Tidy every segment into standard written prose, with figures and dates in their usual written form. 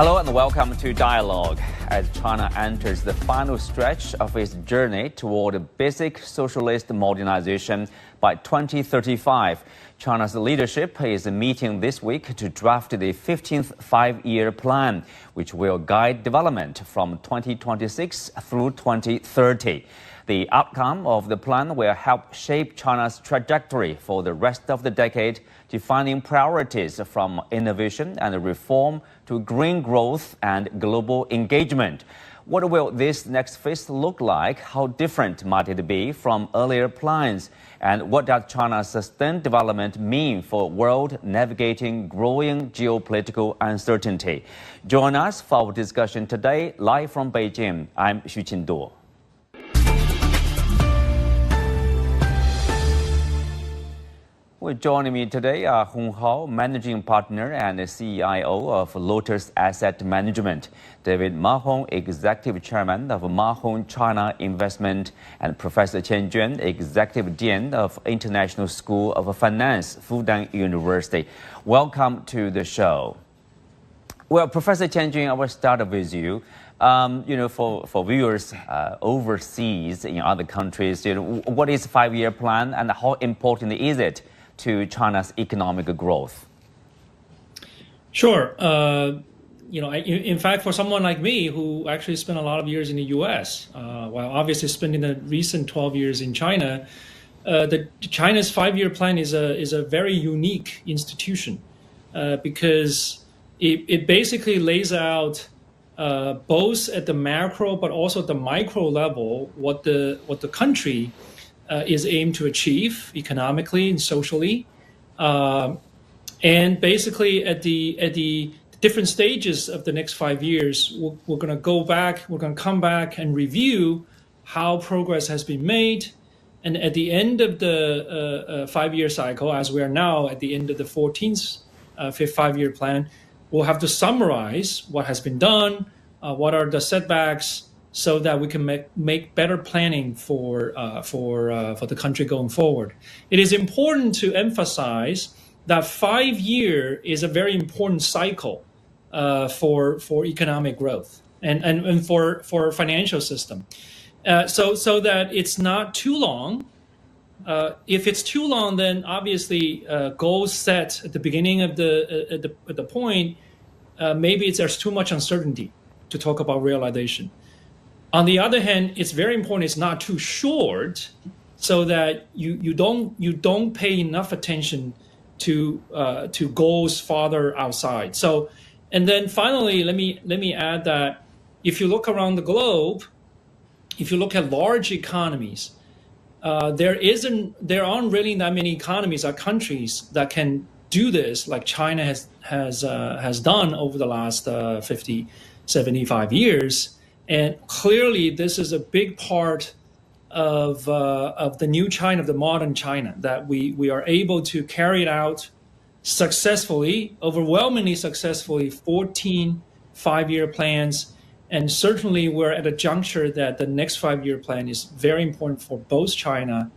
Hello and welcome to Dialogue. As China enters the final stretch of its journey toward basic socialist modernization by 2035, China's leadership is meeting this week to draft the 15th five-year plan, which will guide development from 2026 through 2030. The outcome of the plan will help shape China's trajectory for the rest of the decade, defining priorities from innovation and reform to green growth and global engagement. What will this next phase look like? How different might it be from earlier plans? And what does China's sustained development mean for a world navigating growing geopolitical uncertainty? Join us for our discussion today, live from Beijing. I'm Xu Qinduo. Well, joining me today are Hong Hao, Managing Partner and CEO of Lotus Asset Management, David Mahon, Executive Chairman of Mahon China Investment, and Professor Qian Jun, Executive Dean of International School of Finance, Fudan University. Welcome to the show. Well, Professor Qian Jun, I will start with you. For viewers overseas in other countries, what is five-year plan and how important is it to China's economic growth? Sure. In fact, for someone like me who actually spent a lot of years in the U.S., while obviously spending the recent 12 years in China, China's five-year plan is a very unique institution because it basically lays out both at the macro but also at the micro level what the country is aimed to achieve economically and socially, and basically at the different stages of the next 5 years, we're going to come back and review how progress has been made, and at the end of the five-year cycle, as we are now at the end of the 14th fifth five-year plan, we'll have to summarize what has been done, what are the setbacks, so that we can make better planning for the country going forward. It is important to emphasize that 5 year is a very important cycle for economic growth and for financial system. So that it's not too long. If it's too long, then obviously goals set at the beginning of the point, maybe there's too much uncertainty to talk about realization. On the other hand, it's very important it's not too short, so that you don't pay enough attention to goals farther outside. So, and then finally, let me add that if you look around the globe, if you look at large economies, there aren't really that many economies or countries that can do this like China has done over the last 50, 75 years. And clearly, this is a big part of the new China, of the modern China, that we are able to carry it out successfully, overwhelmingly successfully, 14 five-year plans. And certainly, we're at a juncture that the next five-year plan is very important for both China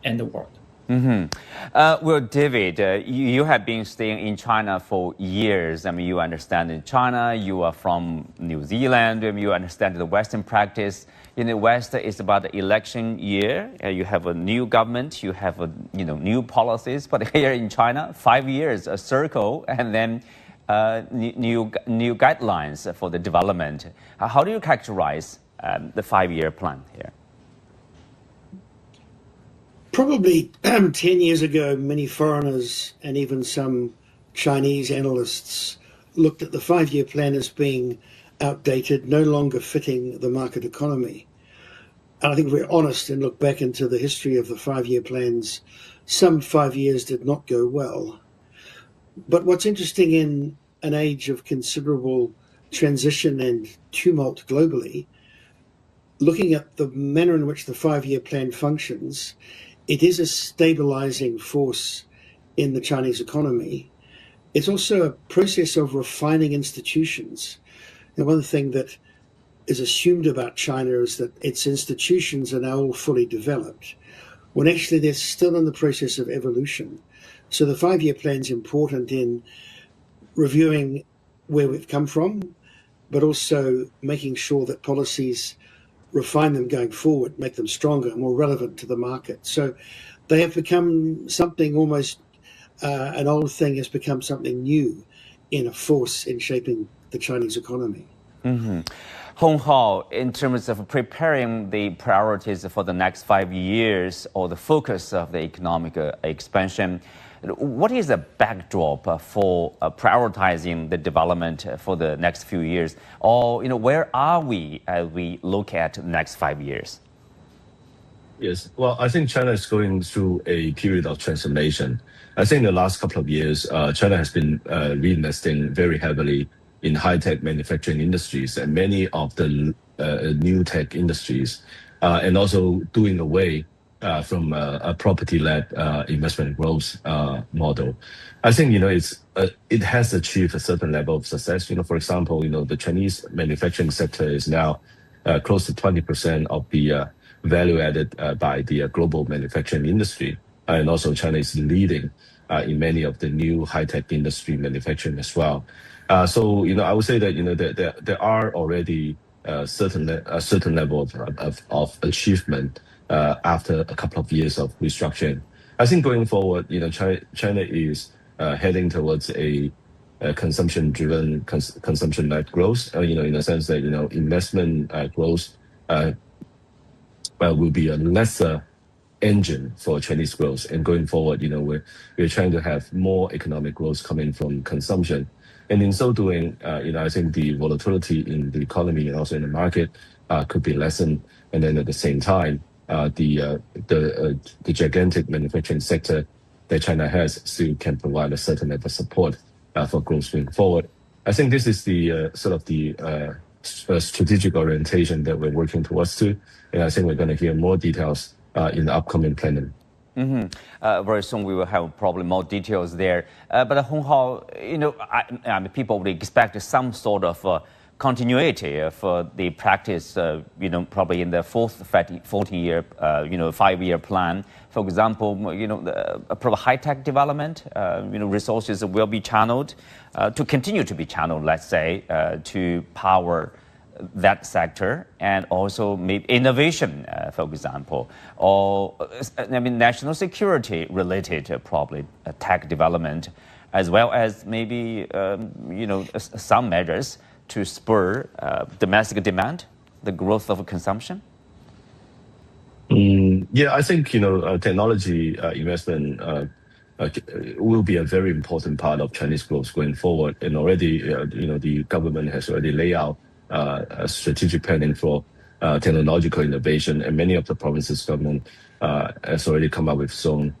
and the world. Mm-hmm. Well, David, you have been staying in China for years. I mean, you understand in China, you are from New Zealand, you understand the Western practice. In the West, it's about the election year. You have a new government, you have new policies. But here in China, 5 years, a circle, and then new guidelines for the development. How do you characterize the five-year plan here? Probably 10 years ago, many foreigners and even some Chinese analysts looked at the five-year plan as being outdated, no longer fitting the market economy. And I think if we're honest and look back into the history of the five-year plans, some 5 years did not go well. But what's interesting in an age of considerable transition and tumult globally, looking at the manner in which the five-year plan functions, it is a stabilizing force in the Chinese economy. It's also a process of refining institutions. And one thing that is assumed about China is that its institutions are now all fully developed, when actually they're still in the process of evolution. So the five-year plan is important in reviewing where we've come from, but also making sure that policies refine them going forward, make them stronger and more relevant to the market. So they have become something almost, an old thing has become something new in a force in shaping the Chinese economy. Hong Hao, in terms of preparing the priorities for the next 5 years or the focus of the economic expansion, what is the backdrop for prioritizing the development for the next few years? Or, where are we as we look at the next 5 years? Yes, well, I think China is going through a period of transformation. I think the last couple of years, China has been reinvesting very heavily in high-tech manufacturing industries and many of the new tech industries, and also doing away from a property-led investment growth model. I think it has achieved a certain level of success. For example, the Chinese manufacturing sector is now close to 20% of the value added by the global manufacturing industry, and also China is leading in many of the new high-tech industry manufacturing as well. So I would say that there are already a certain level of achievement after a couple of years of restructuring. I think going forward, China is heading towards a consumption-driven, consumption-led growth. In a sense that investment growth will be a lesser engine for Chinese growth. And going forward, we're trying to have more economic growth coming from consumption. And in so doing, I think the volatility in the economy and also in the market could be lessened. And then at the same time, the gigantic manufacturing sector that China has still can provide a certain level of support for growth going forward. I think this is the sort of the strategic orientation that we're working towards to. And I think we're going to hear more details in the upcoming plenary. Very soon we will have probably more details there. But Hong Hao, people would expect some sort of continuity for the practice, probably in the fourth 40-year, 5-year plan. For example, probably high-tech development, resources will be channeled to continue to be channeled, let's say, to power that sector, and also maybe innovation, for example, or national security related probably tech development, as well as maybe some measures to spur domestic demand, the growth of consumption. Yeah, I think technology investment will be a very important part of Chinese growth going forward, and already the government has already laid out a strategic planning for technological innovation, and many of the provinces' government has already come up with some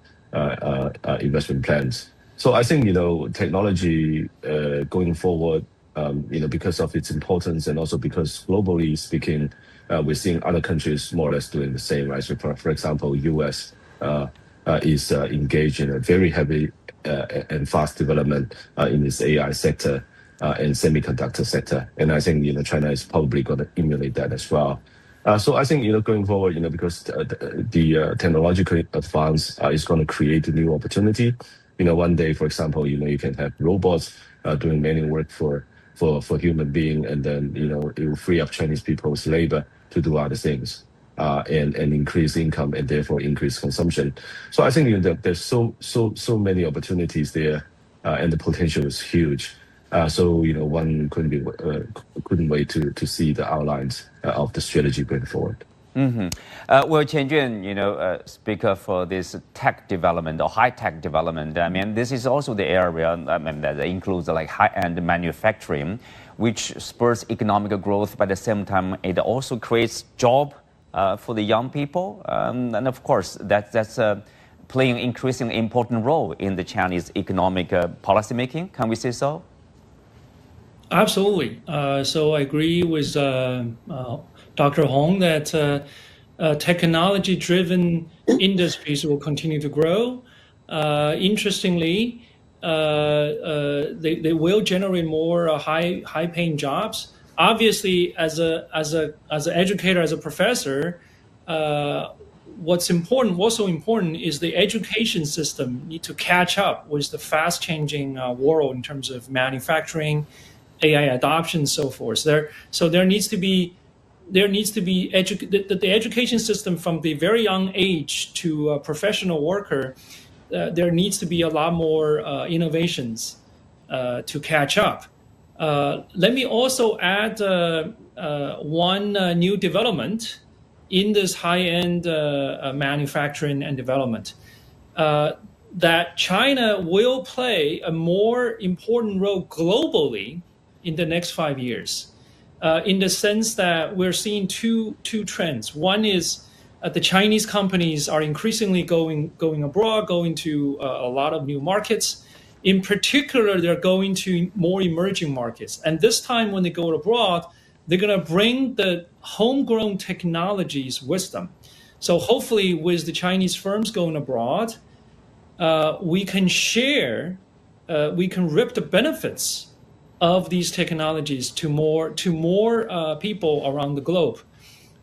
investment plans. So I think technology going forward, because of its importance and also because globally speaking, we're seeing other countries more or less doing the same, right? So for example, U.S. Is engaged in a very heavy and fast development in this AI sector and semiconductor sector. And I think, China is probably going to emulate that as well. So I think, going forward, because the technological advance is going to create a new opportunity. One day, for example, you can have robots doing manual work for human being, and then, it will free up Chinese people's labor to do other things and increase income and therefore increase consumption. So I think there's so many opportunities there, and the potential is huge. So one couldn't wait to see the outlines of the strategy going forward. Well, Qian Jun, speaker for this tech development or high-tech development, this is also the area that includes like high-end manufacturing, which spurs economic growth. But at the same time, it also creates job for the young people. And of course, that's playing an increasingly important role in the Chinese economic policy making. Can we say so? Absolutely. So I agree with Dr. Hong that technology-driven industries will continue to grow. Interestingly, they will generate more high-paying jobs. Obviously, as an educator, as a professor, what's also important is the education system need to catch up with the fast-changing world in terms of manufacturing AI adoption, and so forth. There needs to be the education system from the very young age to a professional worker. There needs to be a lot more innovations to catch up. Let me also add one new development in this high-end manufacturing and development, that China will play a more important role globally in the next 5 years, in the sense that we're seeing two trends. One is the Chinese companies are increasingly going abroad, going to a lot of new markets. In particular, they're going to more emerging markets. And this time when they go abroad, they're going to bring the homegrown technologies with them. So hopefully with the Chinese firms going abroad, we can share, we can reap the benefits of these technologies to more people around the globe.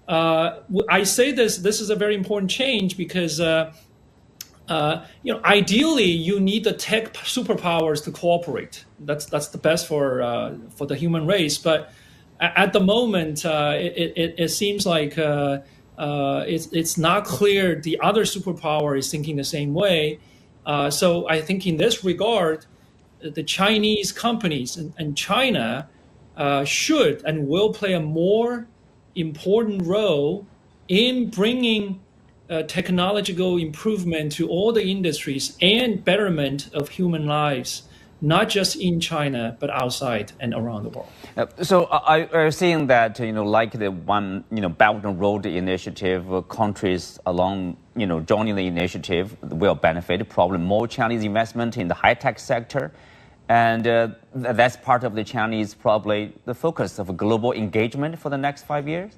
I say this is a very important change because ideally you need the tech superpowers to cooperate. That's the best for the human race. But at the moment, it seems like it's not clear the other superpower is thinking the same way. So I think in this regard, the Chinese companies and China should and will play a more important role in bringing technological improvement to all the industries and betterment of human lives, not just in China, but outside and around the world. So are seeing that, like the one, Belt and Road Initiative, countries along, joining the initiative will benefit, probably more Chinese investment in the high-tech sector. And that's part of the Chinese, probably the focus of global engagement for the next 5 years?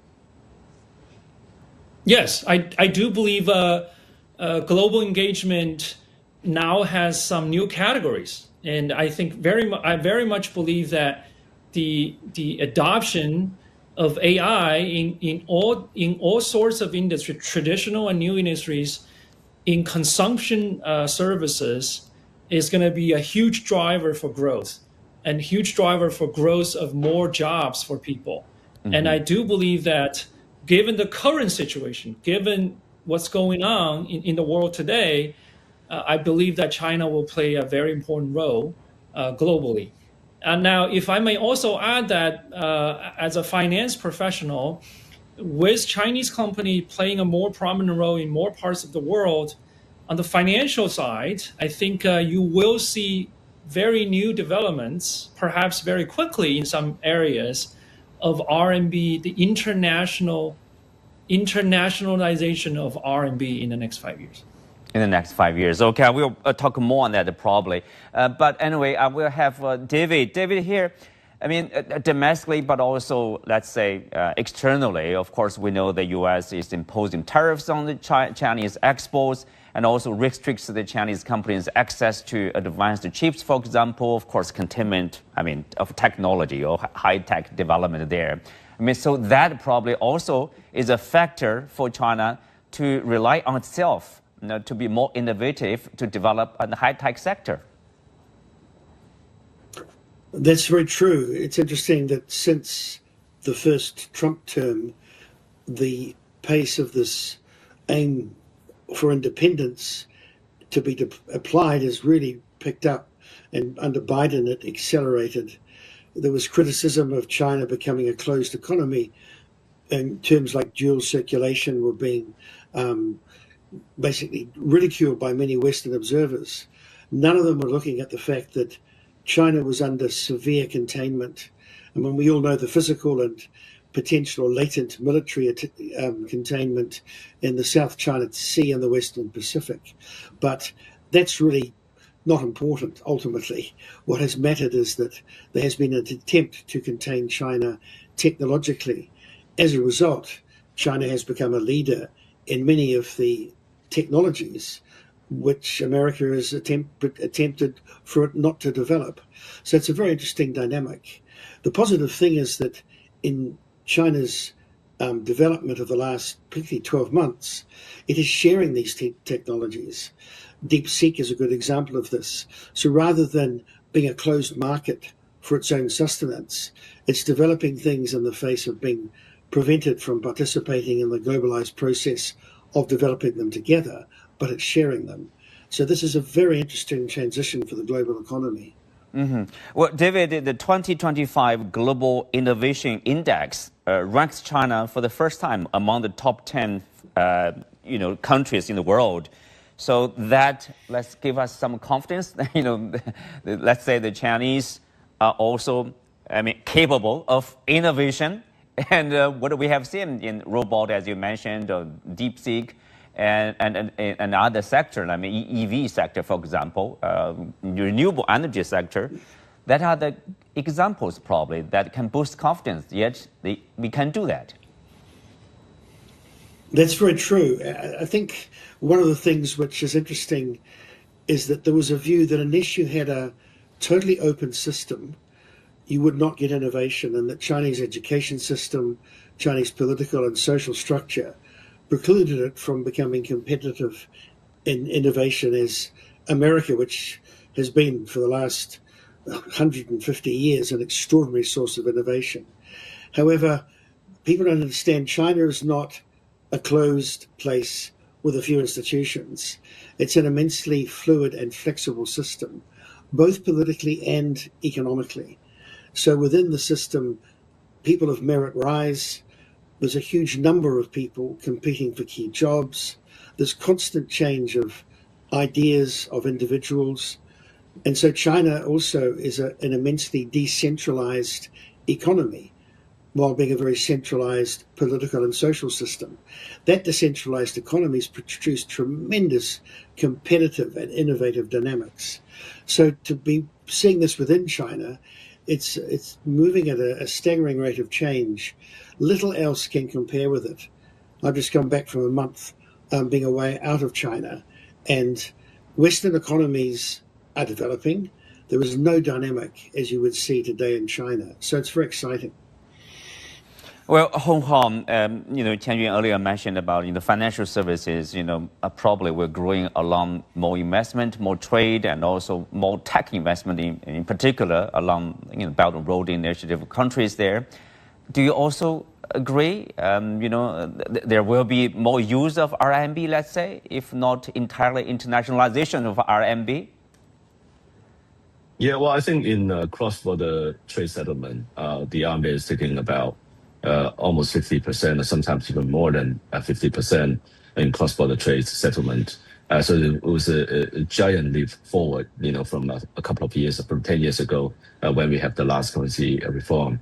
Yes, I do believe global engagement now has some new categories. And I think I very much believe that the adoption of AI in all sorts of industry, traditional and new industries, in consumption services, is going to be a huge driver for growth and huge driver for growth of more jobs for people. Mm-hmm. And I do believe that given the current situation, given what's going on in the world today, I believe that China will play a very important role globally. And now, if I may also add that as a finance professional, with Chinese company playing a more prominent role in more parts of the world, on the financial side, I think you will see very new developments, perhaps very quickly in some areas, of RMB, the internationalization of RMB in the next 5 years. In the next 5 years. Okay, we'll talk more on that probably. But anyway, I will have David. David here, I mean, domestically, but also, let's say, externally. Of course, we know the U.S. is imposing tariffs on the Chinese exports and also restricts the Chinese companies' access to advanced chips, for example, of course, containment, of technology or high-tech development there. So that probably also is a factor for China to rely on itself, to be more innovative, to develop a high-tech sector. That's very true. It's interesting that since the first Trump term, the pace of this aim for independence to be applied has really picked up, and under Biden it accelerated. There was criticism of China becoming a closed economy, and terms like dual circulation were being basically ridiculed by many Western observers. None of them were looking at the fact that China was under severe containment. And when we all know the physical and potential latent military containment in the South China Sea and the Western Pacific. But that's really not important, ultimately. What has mattered is that there has been an attempt to contain China technologically. As a result, China has become a leader in many of the technologies which America has attempted for it not to develop. So it's a very interesting dynamic. The positive thing is that in China's development of the last particularly 12 months, it is sharing these technologies. DeepSeek is a good example of this. So rather than being a closed market for its own sustenance. It's developing things in the face of being prevented from participating in the globalized process of developing them together, but it's sharing them. So this is a very interesting transition for the global economy. Well, David, the 2025 Global Innovation Index ranks China for the first time among the top 10 countries in the world. So that let's give us some confidence. Let's say the Chinese are also, capable of innovation. And what we have seen in robot, as you mentioned, or DeepSeek, and other sector, EV sector, for example, renewable energy sector, that are the examples probably that can boost confidence. Yet we can do that. That's very true. I think one of the things which is interesting is that there was a view that unless you had a totally open system, you would not get innovation, and that Chinese education system, Chinese political and social structure precluded it from becoming competitive in innovation as America, which has been for the last 150 years an extraordinary source of innovation. However, people don't understand China is not a closed place with a few institutions. It's an immensely fluid and flexible system, both politically and economically. So within the system, people of merit rise. There's a huge number of people competing for key jobs. There's constant change of ideas of individuals. And so China also is an immensely decentralized economy, while being a very centralized political and social system. That decentralized economy has produced tremendous competitive and innovative dynamics. So to be seeing this within China, it's moving at a staggering rate of change. Little else can compare with it. I've just come back from a month being away out of China, and Western economies are developing. There is no dynamic as you would see today in China. So it's very exciting. Well, Hong Hao, Qian Jun earlier mentioned about financial services. Probably we're growing along more investment, more trade, and also more tech investment in particular along Belt and Road Initiative countries there. Do you also agree? There will be more use of RMB, let's say, if not entirely internationalization of RMB. Yeah, well, I think in cross-border trade settlement, the RMB is taking about almost 50%, or sometimes even more than 50% in cross-border trade settlement. So it was a giant leap forward, from a couple of years, from 10 years ago, when we have the last currency reform.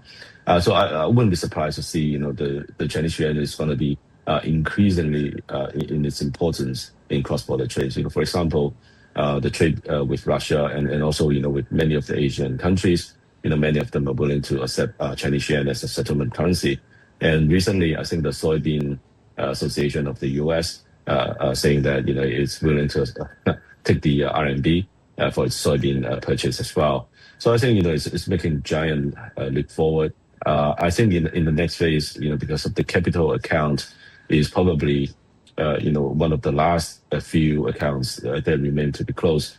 So I wouldn't be surprised to see, the Chinese yuan is going to be increasingly in its importance in cross-border trade. For example, the trade with Russia and also, with many of the Asian countries, many of them are willing to accept Chinese yuan as a settlement currency. And recently, I think the Soybean Association of the US saying that, it's willing to take the RMB for its soybean purchase as well. So I think, it's making giant leap forward. I think in the next phase, because of the capital account is probably, one of the last few accounts that remain to be closed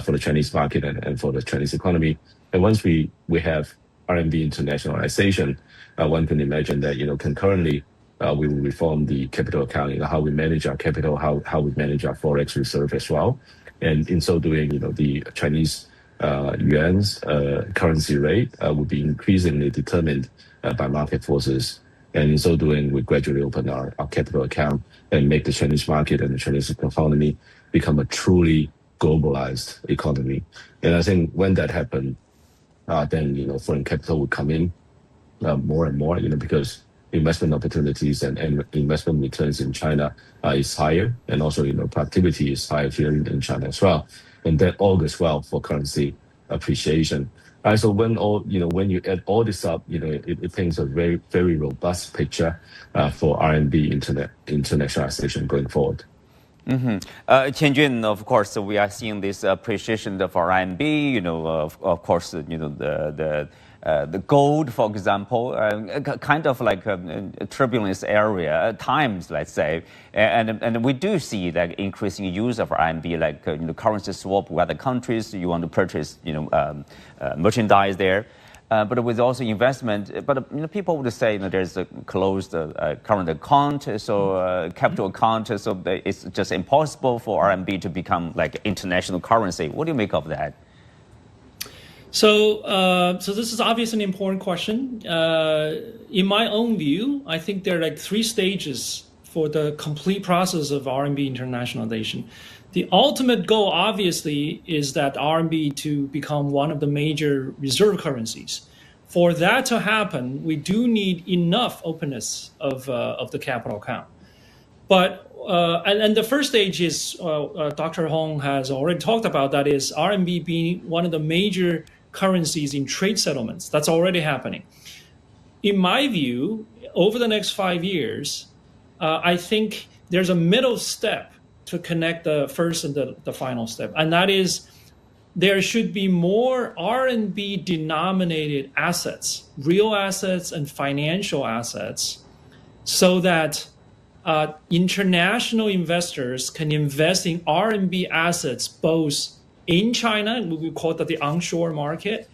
for the Chinese market and for the Chinese economy. And once we have RMB internationalization, one can imagine that, concurrently, we will reform the capital account, how we manage our capital, how we manage our forex reserve as well. And in so doing, the Chinese yuan's currency rate will be increasingly determined by market forces. And in so doing, we gradually open our capital account and make the Chinese market and the Chinese economy become a truly globalized economy. And I think when that happens, then, foreign capital will come in more and more, because investment opportunities and investment returns in China is higher. And also, productivity is higher here in China as well. And that augurs well for currency appreciation. So when you add all this up, it paints a very, very robust picture for RMB internationalization going forward. Qian Jun, of course, we are seeing this appreciation of RMB. Of course, the gold, for example, kind of like a turbulence area at times, let's say, and we do see that increasing use of RMB, like currency swap with other countries. You want to purchase, merchandise there. but with also investment. But people would say there's a closed current account, so capital account, so it's just impossible for RMB to become like international currency. What do you make of that? So this is obviously an important question. In my own view, I think there are like 3 stages for the complete process of RMB internationalization. The ultimate goal, obviously, is that RMB to become one of the major reserve currencies. For that to happen, we do need enough openness of the capital account. But and the first stage is Dr. Hong has already talked about, that is RMB being one of the major currencies in trade settlements. That's already happening. In my view, over the next 5 years, I think there's a middle step to connect the first and the final step. And that is there should be more RMB denominated assets, real assets and financial assets, so that international investors can invest in RMB assets both in China, we call that the onshore market,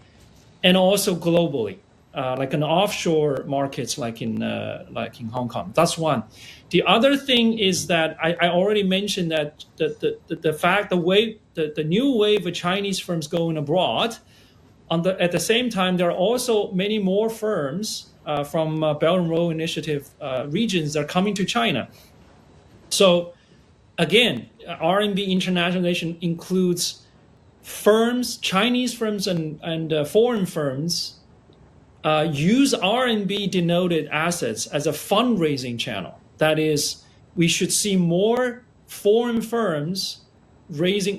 and also globally, like an offshore markets like in Hong Kong. That's one. The other thing is that I already mentioned that the new wave of Chinese firms going abroad. At the same time, there are also many more firms from Belt and Road Initiative regions that are coming to China. So again, RMB internationalization includes firms, Chinese firms and foreign firms use RMB denoted assets as a fundraising channel. That is, we should see more foreign firms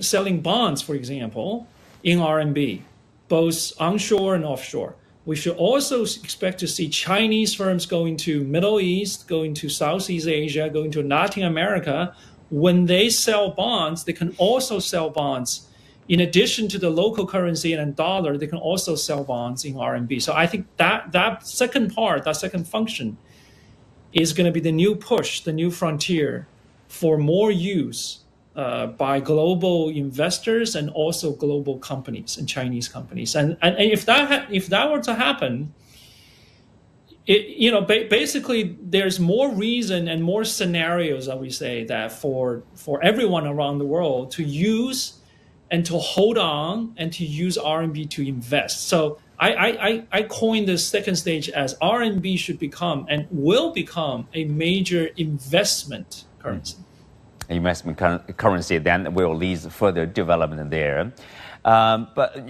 selling bonds, for example, in RMB, both onshore and offshore. We should also expect to see Chinese firms going to Middle East, going to Southeast Asia, going to Latin America. When they sell bonds, they can also sell bonds. In addition to the local currency and dollar, they can also sell bonds in RMB. So I think that second part, that second function, is going to be the new push, the new frontier for more use by global investors and also global companies and Chinese companies. And if that were to happen, basically there's more reason and more scenarios, I would say, that for everyone around the world to use and to hold on and to use RMB to invest. So I coined the second stage as RMB should become and will become a major investment currency. Investment currency then will lead further development there. But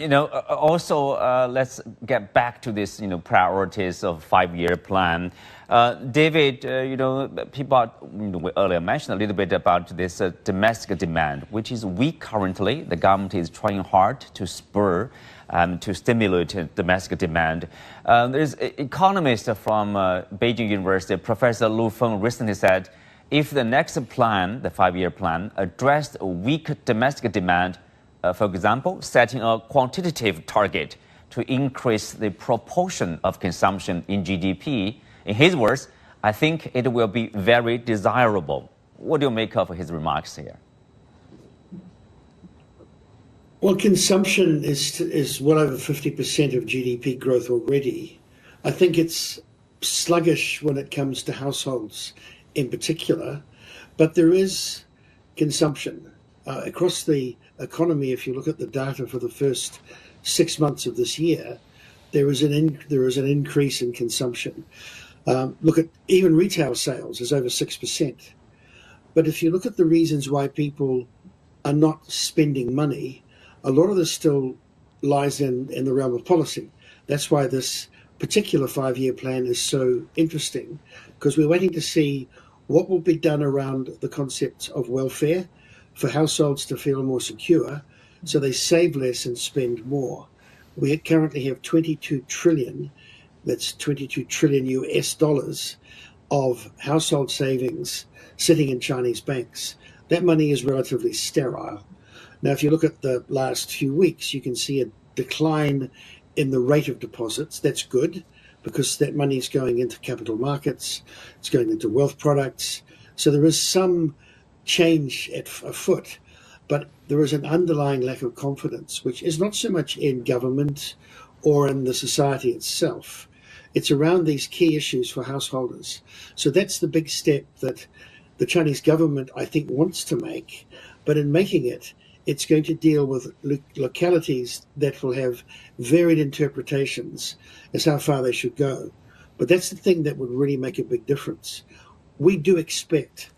also let's get back to this priorities of 5-year plan. David, people we earlier mentioned a little bit about this domestic demand, which is weak currently. The government is trying hard to spur to stimulate domestic demand. There's an economist from Beijing University, Professor Lu Feng, recently said, if the next plan, the 5-year plan, addressed weak domestic demand, for example, setting a quantitative target to increase the proportion of consumption in GDP, in his words, I think it will be very desirable. What do you make of his remarks here? Well, consumption is well over 50% of GDP growth already. I think it's sluggish when it comes to households in particular, but there is consumption. Across the economy, if you look at the data for the first 6 months of this year, there is an increase in consumption. Look at even retail sales is over 6%. But if you look at the reasons why people are not spending money, a lot of this still lies in the realm of policy. That's why this particular 5-year plan is so interesting, because we're waiting to see what will be done around the concept of welfare for households to feel more secure, so they save less and spend more. We currently have 22 trillion, that's 22 trillion US dollars of household savings sitting in Chinese banks. That money is relatively sterile. Now, if you look at the last few weeks, you can see a decline in the rate of deposits. That's good, because that money is going into capital markets, it's going into wealth products. So there is some change afoot, but there is an underlying lack of confidence, which is not so much in government or in the society itself. It's around these key issues for householders. So that's the big step that the Chinese government, I think, wants to make. But in making it, it's going to deal with localities that will have varied interpretations as how far they should go. But that's the thing that would really make a big difference. We do expect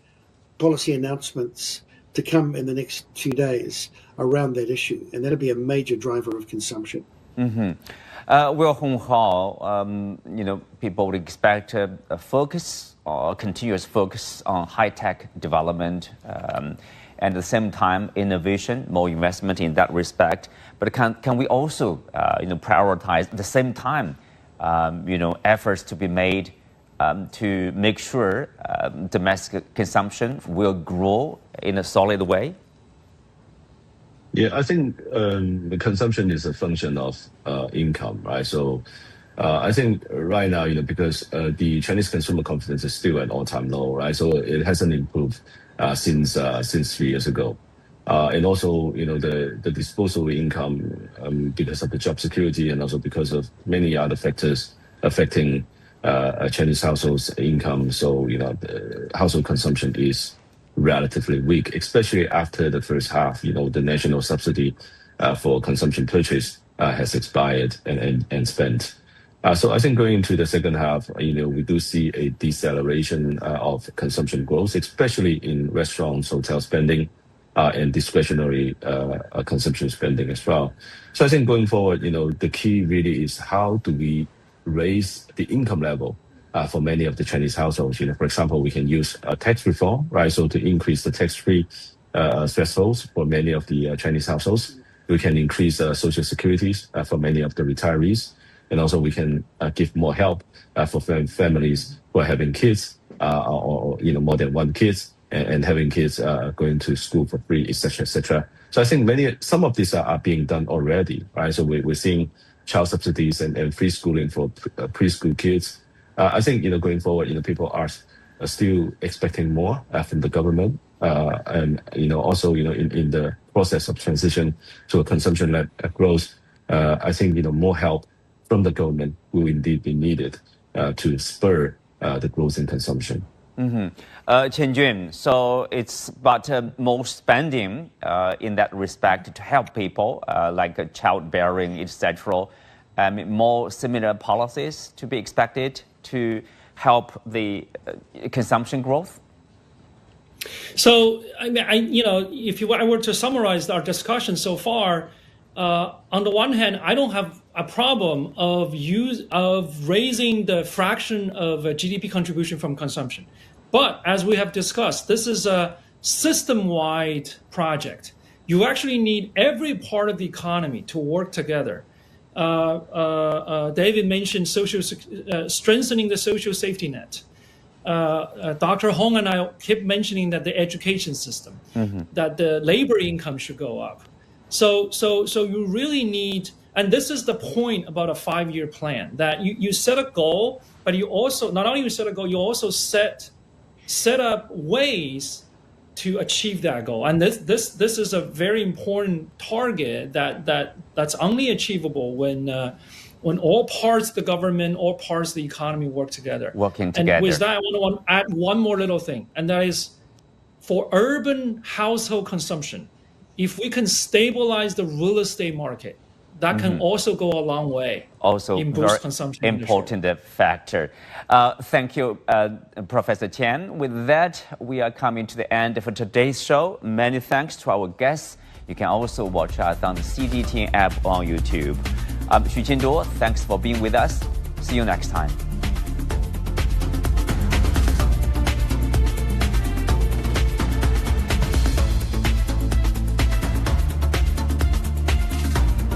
policy announcements to come in the next few days around that issue, and that'll be a major driver of consumption. Well, Hong Hao, people would expect a focus or continuous focus on high-tech development, and at the same time, innovation, more investment in that respect. But can we also, prioritize at the same time, efforts to be made to make sure domestic consumption will grow in a solid way? Yeah, I think the consumption is a function of income, right? So I think right now, because the Chinese consumer confidence is still at all-time low, right? So it hasn't improved since 3 years ago. And also, the disposable income, because of the job security and also because of many other factors affecting Chinese households' income. So, the household consumption is relatively weak, especially after the first half. The national subsidy for consumption purchase has expired and spent. So I think going into the second half, we do see a deceleration of consumption growth, especially in restaurants, hotel spending, and discretionary consumption spending as well. So I think going forward, the key really is how do we raise the income level for many of the Chinese households. For example, we can use tax reform, right? So to increase the tax-free thresholds for many of the Chinese households. We can increase social securities for many of the retirees. And also we can give more help for families who are having kids or more than one kids and having kids going to school for free, etc., etc. So I think some of these are being done already, right? So we're seeing child subsidies and free schooling for preschool kids. I think going forward, people are still expecting more from the government, and also in the process of transition to a consumption-led growth. I think more help from the government will indeed be needed to spur the growth in consumption. Qian Jun, so it's about more spending in that respect to help people like childbearing, etc. More similar policies to be expected to help the consumption growth? So, if I were to summarize our discussion so far, on the one hand, I don't have a problem of raising the fraction of GDP contribution from consumption. But as we have discussed, this is a system-wide project. You actually need every part of the economy to work together. David mentioned strengthening the social safety net. Dr. Hong and I keep mentioning that the education system, that the labor income should go up. So you really need, and this is the point about a 5-year plan, that you set a goal, but you also, not only you set a goal, you also set up ways to achieve that goal. And this is a very important target that's only achievable when all parts of the government, all parts of the economy work together. Working together. And with that, I want to add one more little thing, and that is for urban household consumption, if we can stabilize the real estate market, that can also go a long way. Also, in boost consumption. Important factor. Thank you, Professor Qian. With that, we are coming to the end of today's show. Many thanks to our guests. You can also watch us on the CGTN app on YouTube. I'm Qian Jun. Thanks for being with us. See you next time.